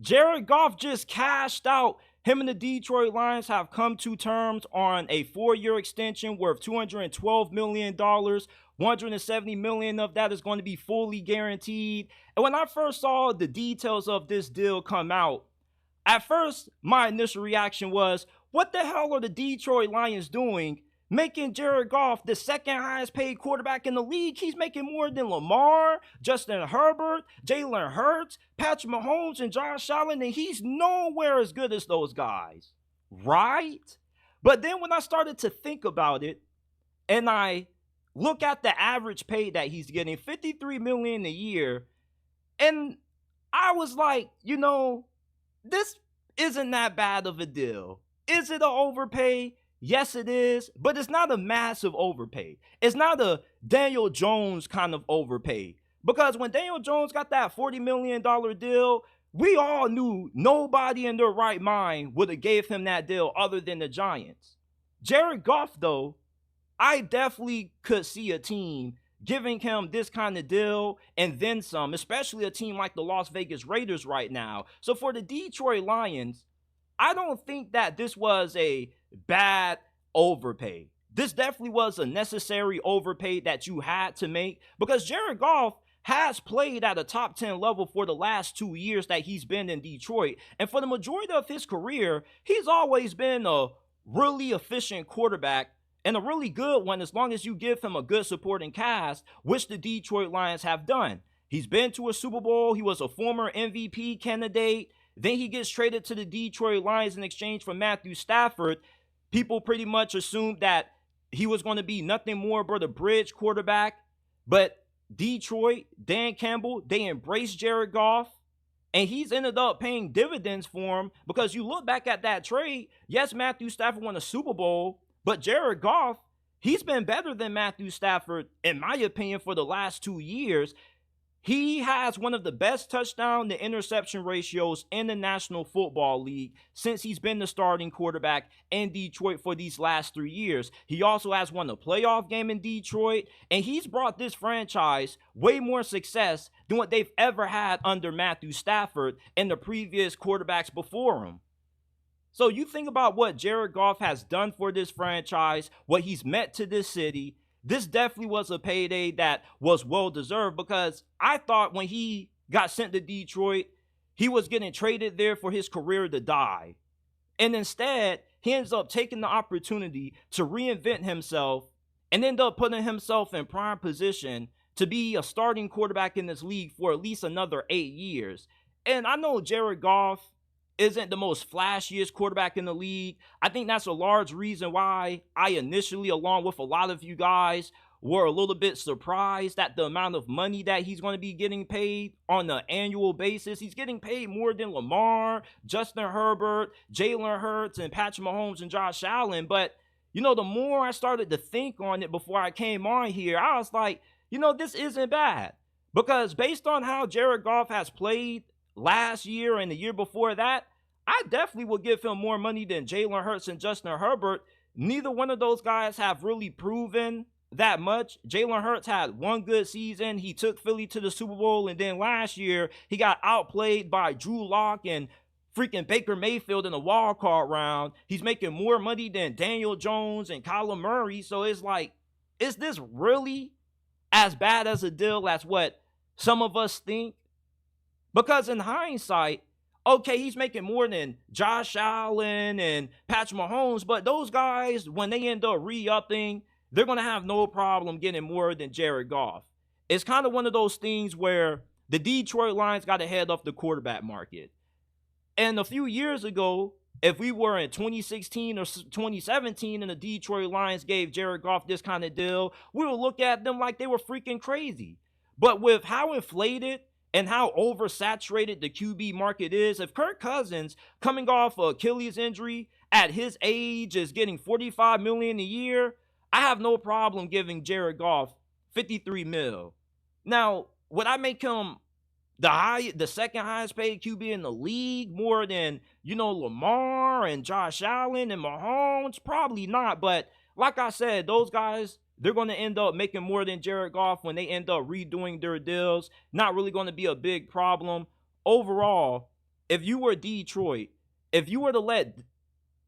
Jared Goff just cashed out. Him and the Detroit Lions have come to terms on a 4-year extension worth $212 million. $170 million of that is going to be fully guaranteed. And when I first saw the details of this deal come out, at first, my initial reaction was, what the hell are the Detroit Lions doing making Jared Goff the second highest paid quarterback in the league? He's making more than Lamar, Justin Herbert, Jalen Hurts, Patrick Mahomes, and Josh Allen, and he's nowhere as good as those guys, right? But then when I started to think about it, and I look at the average pay that he's getting, $53 million a year, and I was like, this isn't that bad of a deal. Is it an overpay? Yes, it is, but it's not a massive overpay. It's not a Daniel Jones kind of overpay. Because when Daniel Jones got that $40 million deal, we all knew nobody in their right mind would have gave him that deal other than the Giants. Jared Goff, though, I definitely could see a team giving him this kind of deal and then some, especially a team like the Las Vegas Raiders right now. So for the Detroit Lions, I don't think that this was a bad overpay. This definitely was a necessary overpay that you had to make, because Jared Goff has played at a top 10 level for the last 2 years that he's been in Detroit. And for the majority of his career, he's always been a really efficient quarterback, and a really good one as long as you give him a good supporting cast, which the Detroit Lions have done. He's been to a Super Bowl. He was a former MVP candidate. Then he gets traded to the Detroit Lions in exchange for Matthew Stafford. People pretty much assumed that he was going to be nothing more but a bridge quarterback. But Detroit, Dan Campbell, they embraced Jared Goff. And he's ended up paying dividends for him, because you look back at that trade, yes, Matthew Stafford won a Super Bowl, but Jared Goff, he's been better than Matthew Stafford, in my opinion, for the last 2 years. He has one of the best touchdown to interception ratios in the National Football League since he's been the starting quarterback in Detroit for these last 3 years. He also has won a playoff game in Detroit, and he's brought this franchise way more success than what they've ever had under Matthew Stafford and the previous quarterbacks before him. So you think about what Jared Goff has done for this franchise, what he's meant to this city. This definitely was a payday that was well-deserved, because I thought when he got sent to Detroit, he was getting traded there for his career to die. And instead, he ends up taking the opportunity to reinvent himself and end up putting himself in prime position to be a starting quarterback in this league for at least another 8 years. And I know Jared Goff isn't the most flashiest quarterback in the league. I think that's a large reason why I initially, along with a lot of you guys, were a little bit surprised at the amount of money that he's going to be getting paid on an annual basis. He's getting paid more than Lamar, Justin Herbert, Jalen Hurts, and Patrick Mahomes and Josh Allen. But, the more I started to think on it before I came on here, I was like, this isn't bad. Because based on how Jared Goff has played last year and the year before that, I definitely would give him more money than Jalen Hurts and Justin Herbert. Neither one of those guys have really proven that much. Jalen Hurts had one good season. He took Philly to the Super Bowl, and then last year he got outplayed by Drew Lock and freaking Baker Mayfield in the wild card round. He's making more money than Daniel Jones and Kyler Murray. So it's like, is this really as bad as a deal as what some of us think? Because in hindsight, okay, he's making more than Josh Allen and Patrick Mahomes, but those guys, when they end up re-upping, they're going to have no problem getting more than Jared Goff. It's kind of one of those things where the Detroit Lions got ahead of the quarterback market. And a few years ago, if we were in 2016 or 2017 and the Detroit Lions gave Jared Goff this kind of deal, we would look at them like they were freaking crazy. But with how inflated and how oversaturated the QB market is, if Kirk Cousins, coming off an Achilles injury at his age, is getting $45 million a year, I have no problem giving Jared Goff $53 million. Now, would I make him the second highest paid QB in the league, more than, Lamar and Josh Allen and Mahomes? Probably not. But like I said, those guys, they're going to end up making more than Jared Goff when they end up redoing their deals. Not really going to be a big problem. Overall, if you were Detroit, if you were to let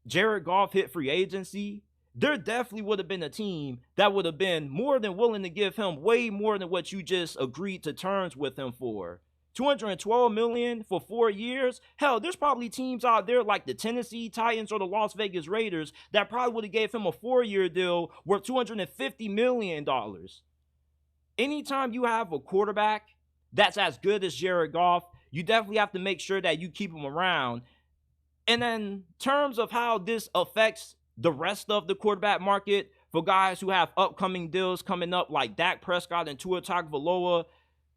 Jared Goff hit free agency, there definitely would have been a team that would have been more than willing to give him way more than what you just agreed to terms with him for. $212 million for 4 years. Hell, there's probably teams out there like the Tennessee Titans or the Las Vegas Raiders that probably would have gave him a 4-year deal worth $250 million. Anytime you have a quarterback that's as good as Jared Goff, you definitely have to make sure that you keep him around. And in terms of how this affects the rest of the quarterback market for guys who have upcoming deals coming up like Dak Prescott and Tua Tagovailoa,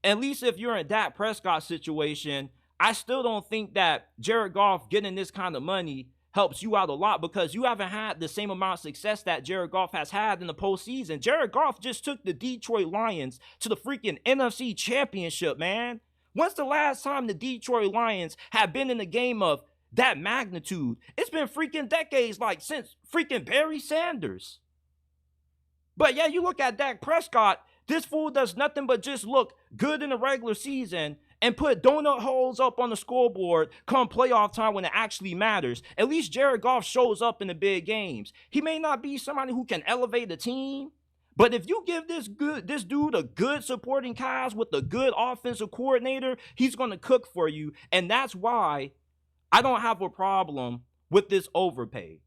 at least if you're in Dak Prescott's situation, I still don't think that Jared Goff getting this kind of money helps you out a lot because you haven't had the same amount of success that Jared Goff has had in the postseason. Jared Goff just took the Detroit Lions to the freaking NFC Championship, man. When's the last time the Detroit Lions have been in a game of that magnitude? It's been freaking decades, like since freaking Barry Sanders. But yeah, you look at Dak Prescott, this fool does nothing but just look good in the regular season and put donut holes up on the scoreboard come playoff time when it actually matters. At least Jared Goff shows up in the big games. He may not be somebody who can elevate the team, but if you give this dude a good supporting cast with a good offensive coordinator, he's going to cook for you. And that's why I don't have a problem with this overpay.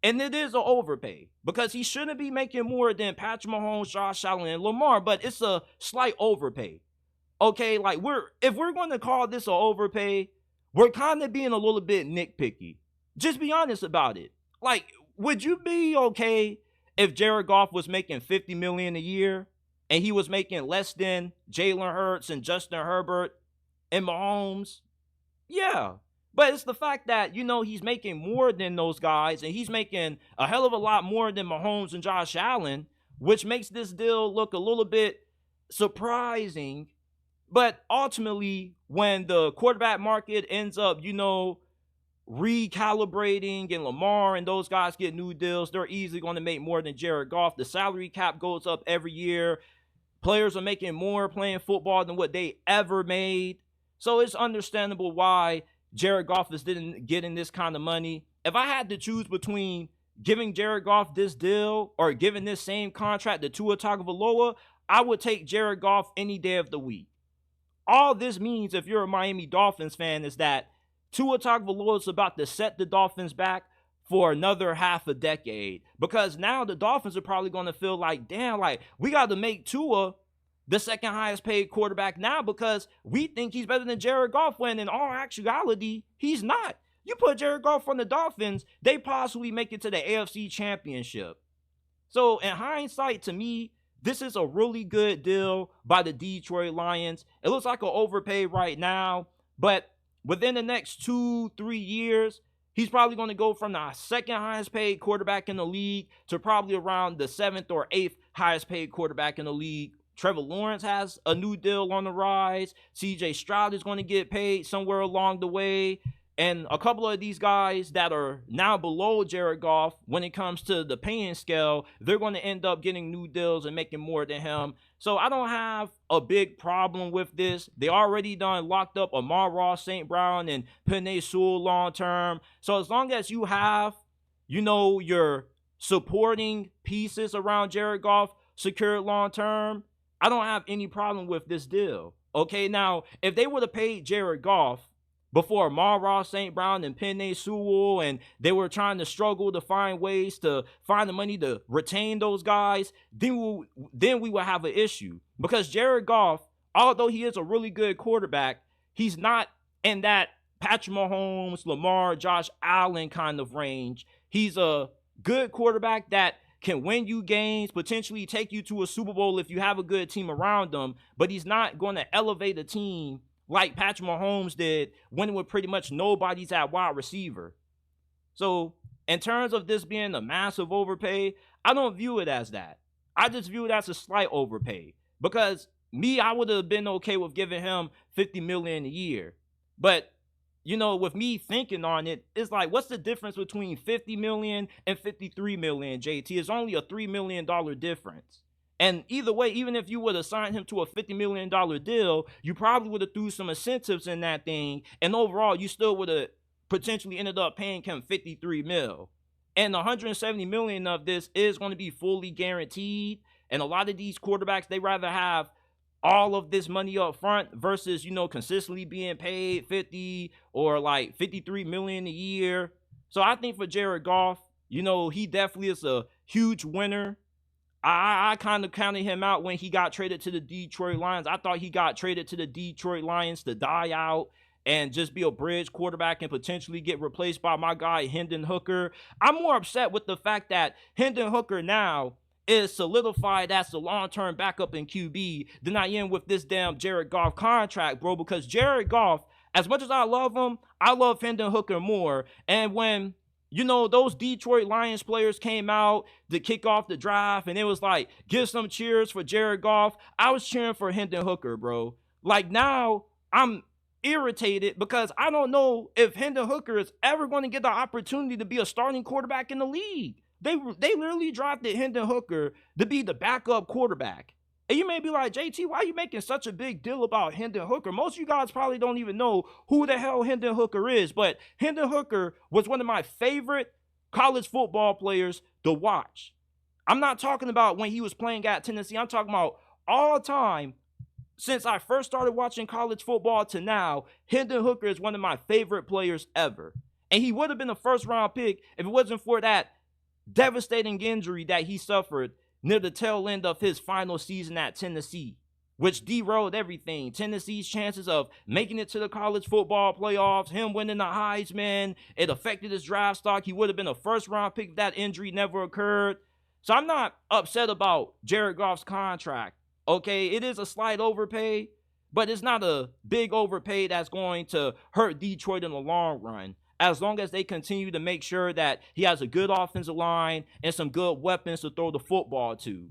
And it is an overpay because he shouldn't be making more than Patrick Mahomes, Josh Allen, and Lamar, but it's a slight overpay. Okay, like if we're going to call this an overpay, we're kind of being a little bit nitpicky. Just be honest about it. Like, would you be okay if Jared Goff was making $50 million a year and he was making less than Jalen Hurts and Justin Herbert and Mahomes? Yeah. But it's the fact that, he's making more than those guys, and he's making a hell of a lot more than Mahomes and Josh Allen, which makes this deal look a little bit surprising. But ultimately, when the quarterback market ends up, recalibrating and Lamar and those guys get new deals, they're easily going to make more than Jared Goff. The salary cap goes up every year. Players are making more playing football than what they ever made. So it's understandable why Jared Goff is getting this kind of money. If I had to choose between giving Jared Goff this deal or giving this same contract to Tua Tagovailoa, I would take Jared Goff any day of the week. All this means, if you're a Miami Dolphins fan, is that Tua Tagovailoa is about to set the Dolphins back for another half a decade. Because now the Dolphins are probably going to feel like, damn, like we got to make Tua the second highest paid quarterback now because we think he's better than Jared Goff, when in all actuality, he's not. You put Jared Goff on the Dolphins, they possibly make it to the AFC Championship. So in hindsight, to me, this is a really good deal by the Detroit Lions. It looks like an overpay right now, but within the next 2-3 years, he's probably going to go from the second highest paid quarterback in the league to probably around the 7th or 8th highest paid quarterback in the league. Trevor Lawrence has a new deal on the rise. CJ Stroud is going to get paid somewhere along the way. And a couple of these guys that are now below Jared Goff, when it comes to the paying scale, they're going to end up getting new deals and making more than him. So I don't have a big problem with this. They already done locked up Amon-Ra St. Brown and Penei Sewell long term. So as long as you have, your supporting pieces around Jared Goff secured long term, I don't have any problem with this deal. Okay, now, if they would have paid Jared Goff before Amon-Ra St. Brown and Penei Sewell, and they were trying to struggle to find ways to find the money to retain those guys, then we will have an issue. Because Jared Goff, although he is a really good quarterback, he's not in that Patrick Mahomes, Lamar, Josh Allen kind of range. He's a good quarterback that can win you games, potentially take you to a Super Bowl if you have a good team around him, but he's not going to elevate a team like Patrick Mahomes did when with pretty much nobody's at wide receiver. So in terms of this being a massive overpay, I don't view it as that. I just view it as a slight overpay because I would have been okay with giving him $50 million a year. But with me thinking on it, it's like, what's the difference between $50 million and $53 million, JT? It's only a $3 million difference. And either way, even if you would have signed him to a $50 million deal, you probably would have threw some incentives in that thing. And overall, you still would have potentially ended up paying him 53 mil. And 170 million of this is going to be fully guaranteed. And a lot of these quarterbacks, they rather have all of this money up front versus, consistently being paid 50 or like 53 million a year. So I think for Jared Goff, he definitely is a huge winner. I kind of counted him out when he got traded to the Detroit Lions. I thought he got traded to the Detroit Lions to die out and just be a bridge quarterback and potentially get replaced by my guy Hendon Hooker. I'm more upset with the fact that Hendon Hooker now is solidified as the long-term backup in QB than I am with this damn Jared Goff contract, bro, because Jared Goff, as much as I love him, I love Hendon Hooker more. And when those Detroit Lions players came out to kick off the drive, and it was like, give some cheers for Jared Goff. I was cheering for Hendon Hooker, bro. Like, now I'm irritated because I don't know if Hendon Hooker is ever going to get the opportunity to be a starting quarterback in the league. They literally drafted Hendon Hooker to be the backup quarterback. And you may be like, JT, why are you making such a big deal about Hendon Hooker? Most of you guys probably don't even know who the hell Hendon Hooker is. But Hendon Hooker was one of my favorite college football players to watch. I'm not talking about when he was playing at Tennessee. I'm talking about all time. Since I first started watching college football to now, Hendon Hooker is one of my favorite players ever. And he would have been a first-round pick if it wasn't for that devastating injury that he suffered near the tail end of his final season at Tennessee, which derailed everything. Tennessee's chances of making it to the college football playoffs, him winning the Heisman, it affected his draft stock. He would have been a first-round pick if that injury never occurred. So I'm not upset about Jared Goff's contract. Okay, it is a slight overpay, but it's not a big overpay that's going to hurt Detroit in the long run, as long as they continue to make sure that he has a good offensive line and some good weapons to throw the football to.